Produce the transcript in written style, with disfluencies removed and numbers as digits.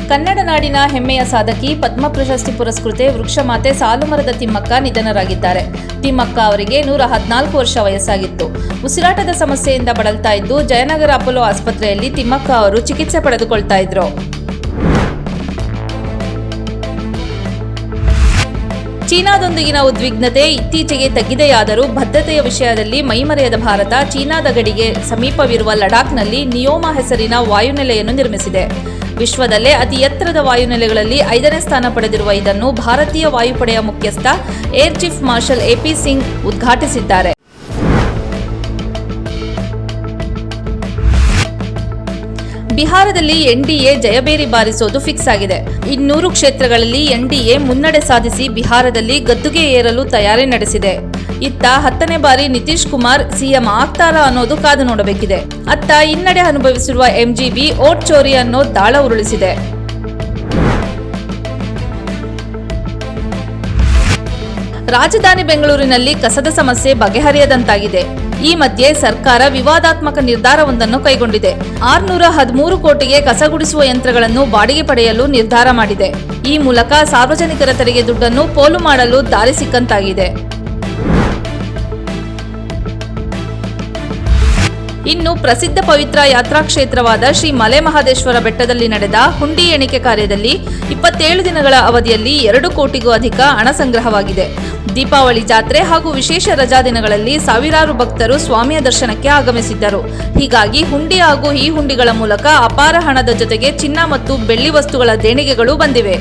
ಕನ್ನಡ ನಾಡಿನ ಹೆಮ್ಮೆಯ ಸಾಧಕಿ ಪದ್ಮ ಪ್ರಶಸ್ತಿ ಪುರಸ್ಕೃತೆ ವೃಕ್ಷಮಾತೆ ಸಾಲುಮರದ ತಿಮ್ಮಕ್ಕ ನಿಧನರಾಗಿದ್ದಾರೆ. ತಿಮ್ಮಕ್ಕ ಅವರಿಗೆ 114 ವರ್ಷ ವಯಸ್ಸಾಗಿತ್ತು. ಉಸಿರಾಟದ ಸಮಸ್ಯೆಯಿಂದ ಬಳಲ್ತಾ ಇದ್ದು ಜಯನಗರ ಅಪೋಲೋ ಆಸ್ಪತ್ರೆಯಲ್ಲಿ ತಿಮ್ಮಕ್ಕ ಅವರು ಚಿಕಿತ್ಸೆ ಪಡೆದುಕೊಳ್ತಾ ಇದ್ರು. ಚೀನಾದೊಂದಿಗಿನ ಉದ್ವಿಗ್ನತೆ ಇತ್ತೀಚೆಗೆ ತಗ್ಗಿದೆಯಾದರೂ ಬದ್ಧತೆಯ ವಿಷಯದಲ್ಲಿ ಮೈಮರೆಯದ ಭಾರತ ಚೀನಾದ ಗಡಿಗೆ ಸಮೀಪವಿರುವ ಲಡಾಖ್ನಲ್ಲಿ ನಿಯೋಮಾ ಹೆಸರಿನ ವಾಯುನೆಲೆಯನ್ನು ನಿರ್ಮಿಸಿದೆ. ವಿಶ್ವದಲ್ಲೇ ಅತಿ ಎತ್ತರದ ವಾಯುನೆಲೆಗಳಲ್ಲಿ 5ನೇ ಸ್ಥಾನ ಪಡೆದಿರುವ ಇದನ್ನು ಭಾರತೀಯ ವಾಯುಪಡೆಯ ಮುಖ್ಯಸ್ಥ air chief marshal AP Singh ಉದ್ಘಾಟಿಸಿದ್ದಾರೆ. ಬಿಹಾರದಲ್ಲಿ ಎನ್ಡಿಎ ಜಯಬೇರಿ ಬಾರಿಸೋದು ಫಿಕ್ಸ್ ಆಗಿದೆ. 200 ಕ್ಷೇತ್ರಗಳಲ್ಲಿ ಎನ್ಡಿಎ ಮುನ್ನಡೆ ಸಾಧಿಸಿ ಬಿಹಾರದಲ್ಲಿ ಗದ್ದುಗೆ ಏರಲು ತಯಾರಿ ನಡೆಸಿದೆ. ಇತ್ತ 10ನೇ ಬಾರಿ ನಿತೀಶ್ ಕುಮಾರ್ ಸಿಎಂ ಆಗ್ತಾರಾ ಅನ್ನೋದು ಕಾದು ನೋಡಬೇಕಿದೆ. ಅತ್ತ ಹಿನ್ನಡೆ ಅನುಭವಿಸಿರುವ ಎಂಜಿಬಿ ಓಟ್ ಚೋರಿ ಅನ್ನೋ ದಾಳ ಉರುಳಿಸಿದೆ. ರಾಜಧಾನಿ ಬೆಂಗಳೂರಿನಲ್ಲಿ ಕಸದ ಸಮಸ್ಯೆ ಬಗೆಹರಿಯದಂತಾಗಿದೆ. ಈ ಮಧ್ಯೆ ಸರ್ಕಾರ ವಿವಾದಾತ್ಮಕ ನಿರ್ಧಾರವೊಂದನ್ನು ಕೈಗೊಂಡಿದೆ. 613 ಕೋಟಿಗೆ ಕಸಗುಡಿಸುವ ಯಂತ್ರಗಳನ್ನು ಬಾಡಿಗೆ ಪಡೆಯಲು ನಿರ್ಧಾರ ಮಾಡಿದೆ. ಈ ಮೂಲಕ ಸಾರ್ವಜನಿಕರ ತೆರಿಗೆ ದುಡ್ಡನ್ನು ಪೋಲು ಮಾಡಲು ದಾರಿ ಸಿಕ್ಕಂತಾಗಿದೆ. ಇನ್ನು ಪ್ರಸಿದ್ಧ ಪವಿತ್ರ ಯಾತ್ರಾ ಕ್ಷೇತ್ರವಾದ ಶ್ರೀ ಮಲೆ ಮಹದೇಶ್ವರ ಬೆಟ್ಟದಲ್ಲಿ ನಡೆದ ಹುಂಡಿ ಎಣಿಕೆ ಕಾರ್ಯದಲ್ಲಿ 27 ದಿನಗಳ ಅವಧಿಯಲ್ಲಿ 2 ಕೋಟಿಗೂ ಅಧಿಕ ಹಣ ಸಂಗ್ರಹವಾಗಿದೆ. ದೀಪಾವಳಿ ಜಾತ್ರೆ ಹಾಗೂ ವಿಶೇಷ ರಜಾ ದಿನಗಳಲ್ಲಿ ಸಾವಿರಾರು ಭಕ್ತರು ಸ್ವಾಮಿಯ ದರ್ಶನಕ್ಕೆ ಆಗಮಿಸಿದ್ದರು. ಹೀಗಾಗಿ ಹುಂಡಿ ಹಾಗೂ ಈ ಹುಂಡಿಗಳ ಮೂಲಕ ಅಪಾರ ಹಣದ ಜೊತೆಗೆ ಚಿನ್ನ ಮತ್ತು ಬೆಳ್ಳಿ ವಸ್ತುಗಳ ದೇಣಿಗೆಗಳು ಬಂದಿವೆ.